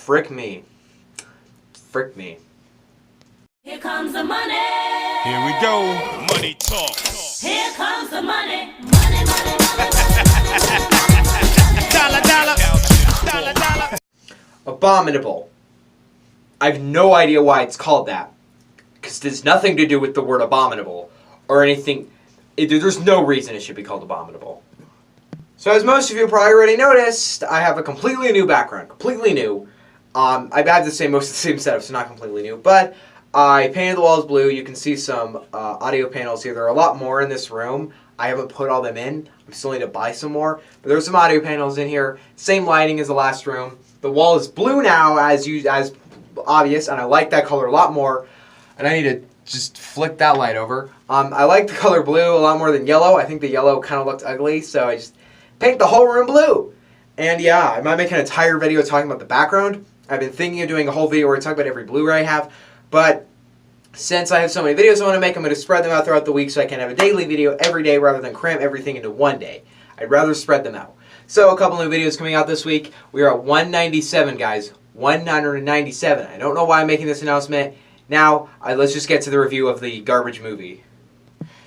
Frick me. Frick me. Here comes the money. Here we go. Money talk. Here comes the money. Money, money, money, money. Dollar, dollar. Dollar, dollar. Abominable. I have no idea why it's called that. Because there's nothing to do with the word abominable. Or anything. There's no reason it should be called Abominable. So as most of you probably already noticed, I have a completely new background. Completely new. I've had most of the same setup, so not completely new. But I painted the walls blue. You can see some audio panels here. There are a lot more in this room. I haven't put all them in. I still need to buy some more. But there's some audio panels in here. Same lighting as the last room. The wall is blue now, as obvious, and I like that color a lot more. And I need to just flick that light over. I like the color blue a lot more than yellow. I think the yellow kind of looked ugly, so I just paint the whole room blue. And yeah, I might make an entire video talking about the background. I've been thinking of doing a whole video where I talk about every Blu-ray I have, but since I have so many videos I want to make, I'm going to spread them out throughout the week so I can have a daily video every day rather than cram everything into one day. I'd rather spread them out. So a couple new videos coming out this week. We are at 197, guys. 197. I don't know why I'm making this announcement. Now, let's just get to the review of the garbage movie.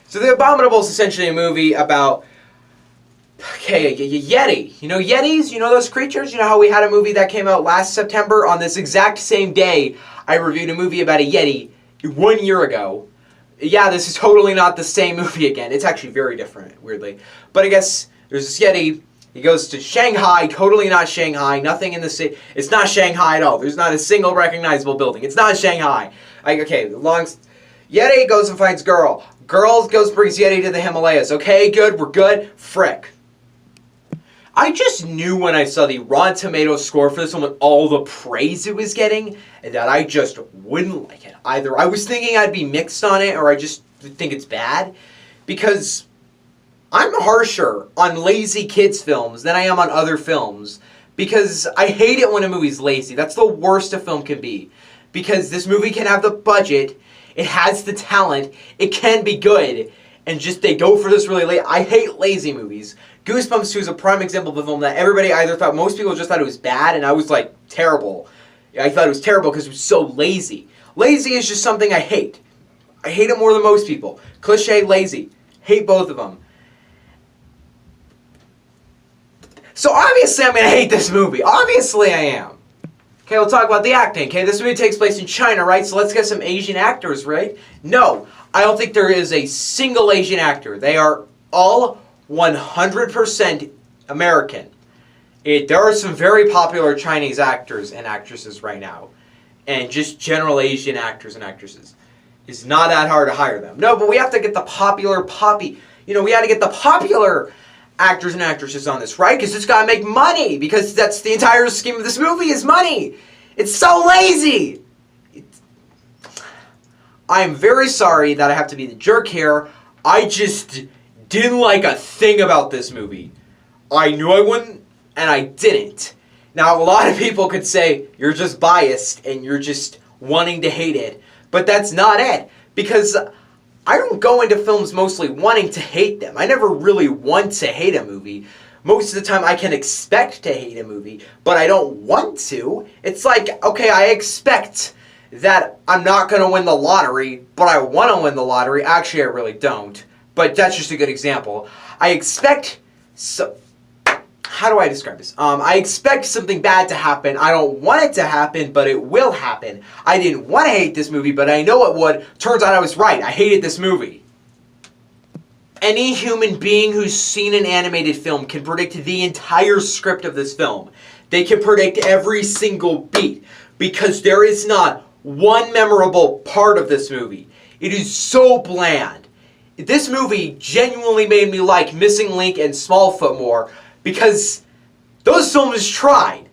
So The Abominable is essentially a movie about, okay, a Yeti. You know Yetis? You know those creatures? You know how we had a movie that came out last September? On this exact same day, I reviewed a movie about a Yeti 1 year ago. Yeah, this is totally not the same movie again. It's actually very different, weirdly. But I guess there's this Yeti. He goes to Shanghai, totally not Shanghai. Nothing in the city. It's not Shanghai at all. There's not a single recognizable building. It's not Shanghai. Yeti goes and finds girl. Girl brings Yeti to the Himalayas. Okay, good, we're good. Frick. I just knew when I saw the Rotten Tomatoes score for this one with all the praise it was getting that I just wouldn't like it. Either I was thinking I'd be mixed on it or I just think it's bad. Because I'm harsher on lazy kids films than I am on other films. Because I hate it when a movie's lazy. That's the worst a film can be. Because this movie can have the budget, it has the talent, it can be good, and just they go for this really late. I hate lazy movies. Goosebumps 2 is a prime example of a film that everybody either thought, most people just thought it was bad, and I was like, terrible. I thought it was terrible because it was so lazy. Lazy is just something I hate. I hate it more than most people. Cliche, lazy. Hate both of them. So obviously I'm going to hate this movie. Obviously I am. Okay, we'll talk about the acting. Okay, this movie takes place in China, right? So let's get some Asian actors, right? No, I don't think there is a single Asian actor. They are all 100% American. There are some very popular Chinese actors and actresses right now. And just general Asian actors and actresses. It's not that hard to hire them. No, but we have to get the popular we had to get the popular actors and actresses on this, right? Because it's got to make money. Because that's the entire scheme of this movie is money. It's so lazy. I'm very sorry that I have to be the jerk here. I just didn't like a thing about this movie. I knew I wouldn't, and I didn't. Now, a lot of people could say, you're just biased, and you're just wanting to hate it. But that's not it. Because I don't go into films mostly wanting to hate them. I never really want to hate a movie. Most of the time I can expect to hate a movie, but I don't want to. It's like, okay, I expect that I'm not going to win the lottery, but I want to win the lottery. Actually, I really don't. But that's just a good example. I expect... How do I describe this? I expect something bad to happen. I don't want it to happen, but it will happen. I didn't want to hate this movie, but I know it would. Turns out I was right. I hated this movie. Any human being who's seen an animated film can predict the entire script of this film. They can predict every single beat because there is not one memorable part of this movie. It is so bland. This movie genuinely made me like Missing Link and Smallfoot more because those films tried.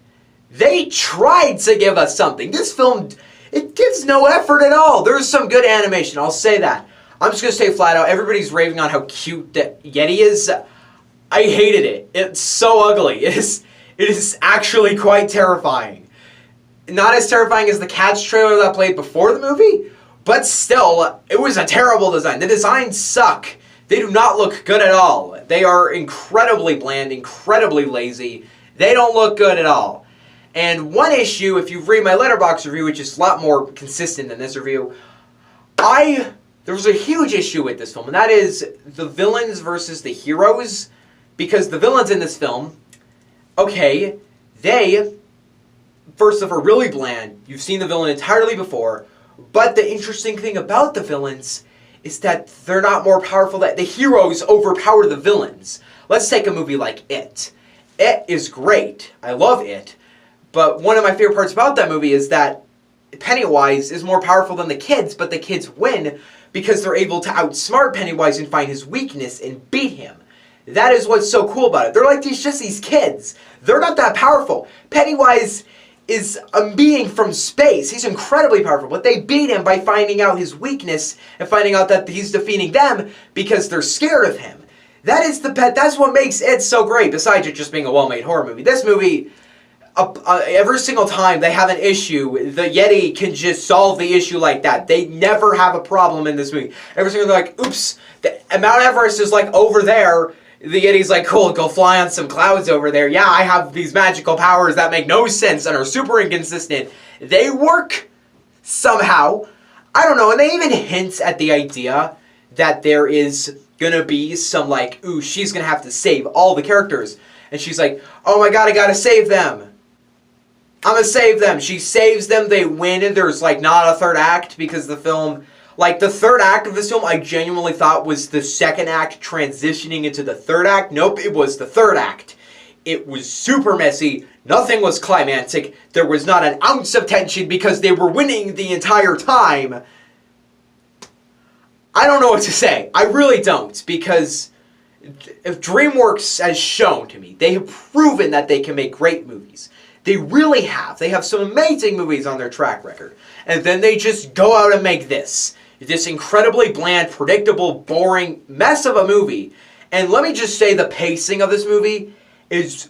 They tried to give us something. This film, it gives no effort at all. There's some good animation, I'll say that. I'm just going to say flat out, everybody's raving on how cute the Yeti is. I hated it. It's so ugly. It is actually quite terrifying. Not as terrifying as the Cats trailer that played before the movie, but still, it was a terrible design. The designs suck. They do not look good at all. They are incredibly bland, incredibly lazy. They don't look good at all. And one issue, if you read my Letterbox review, which is a lot more consistent than this review, there was a huge issue with this film, and that is the villains versus the heroes. Because the villains in this film, okay, they, first of all, are really bland. You've seen the villain entirely before. But the interesting thing about the villains is that they're not more powerful. That the heroes overpower the villains. Let's take a movie like It. It is great. I love It. But one of my favorite parts about that movie is that Pennywise is more powerful than the kids, but the kids win because they're able to outsmart Pennywise and find his weakness and beat him. That is what's so cool about it. They're like just these kids. They're not that powerful. Pennywise is a being from space. He's incredibly powerful, but they beat him by finding out his weakness and finding out that he's defeating them because they're scared of him. That's what makes it so great, besides it just being a well-made horror movie. This movie, every single time they have an issue, the Yeti can just solve the issue like that. They never have a problem in this movie. Every single time they're like, oops, Mount Everest is like over there. The Yeti's like, cool, go fly on some clouds over there. Yeah, I have these magical powers that make no sense and are super inconsistent. They work somehow. I don't know, and they even hint at the idea that there is gonna be some like, ooh, she's gonna have to save all the characters. And she's like, oh my god, I gotta save them. I'm gonna save them. She saves them, they win, and there's like not a third act because the film, like the third act of this film, I genuinely thought was the second act transitioning into the third act. Nope, it was the third act. It was super messy. Nothing was climactic. There was not an ounce of tension because they were winning the entire time. I don't know what to say. I really don't, because if DreamWorks has shown to me, they have proven that they can make great movies. They really have. They have some amazing movies on their track record. And then they just go out and make this incredibly bland, predictable, boring mess of a movie. And let me just say, the pacing of this movie is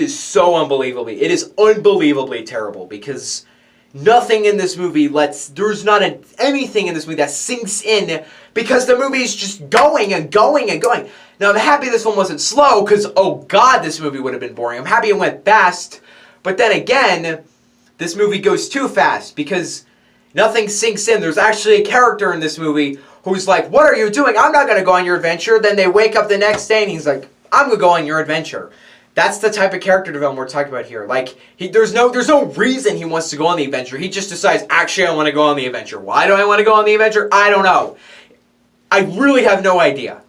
so unbelievably. It is unbelievably terrible, because nothing in this movie there's not anything in this movie that sinks in, because the movie is just going and going and going. Now, I'm happy this one wasn't slow, because, oh god, this movie would have been boring. I'm happy it went fast, but then again, this movie goes too fast, because nothing sinks in. There's actually a character in this movie who's like, what are you doing? I'm not going to go on your adventure. Then they wake up the next day and he's like, I'm going to go on your adventure. That's the type of character development we're talking about here. Like, there's no reason he wants to go on the adventure. He just decides, actually, I want to go on the adventure. Why do I want to go on the adventure? I don't know. I really have no idea.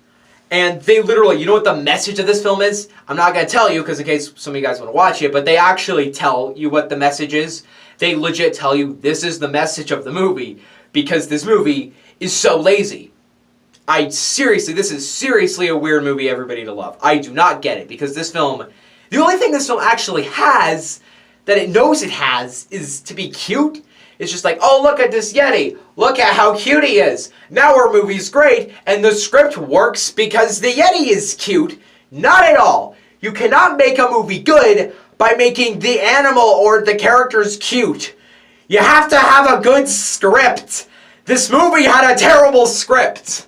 And they literally, you know what the message of this film is? I'm not going to tell you, because in case some of you guys want to watch it, but they actually tell you what the message is. They legit tell you, this is the message of the movie, because this movie is so lazy. This is seriously a weird movie everybody to love. I do not get it, because this film, the only thing this film actually has, that it knows it has, is to be cute. It's just like, oh, look at this Yeti. Look at how cute he is. Now our movie's great, and the script works because the Yeti is cute. Not at all. You cannot make a movie good by making the animal or the characters cute. You have to have a good script. This movie had a terrible script.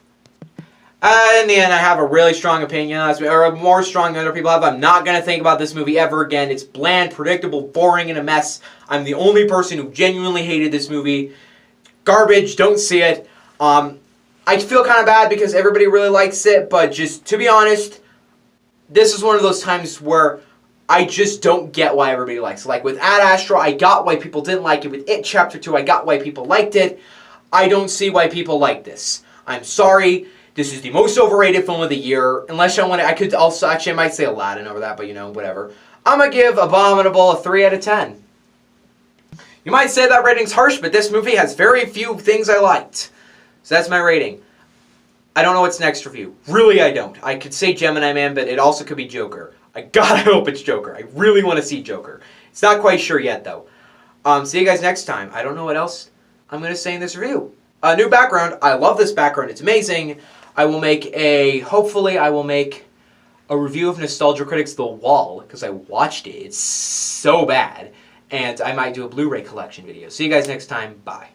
In the end, I have a really strong opinion on this, or more strong than other people have. I'm not going to think about this movie ever again. It's bland, predictable, boring, and a mess. I'm the only person who genuinely hated this movie. Garbage, don't see it. I feel kind of bad because everybody really likes it, but just to be honest, this is one of those times where I just don't get why everybody likes it. Like with Ad Astra, I got why people didn't like it. With It Chapter 2, I got why people liked it. I don't see why people like this. I'm sorry. This is the most overrated film of the year. Unless I want to, I could also, actually I might say Aladdin over that, but you know, whatever. I'm going to give Abominable a 3 out of 10. You might say that rating's harsh, but this movie has very few things I liked. So that's my rating. I don't know what's next review. Really, I don't. I could say Gemini Man, but it also could be Joker. I gotta hope it's Joker. I really want to see Joker. It's not quite sure yet, though. See you guys next time. I don't know what else I'm going to say in this review. New background. I love this background. It's amazing. Hopefully I will make a review of Nostalgia Critic's The Wall, because I watched it. It's so bad. And I might do a Blu-ray collection video. See you guys next time. Bye.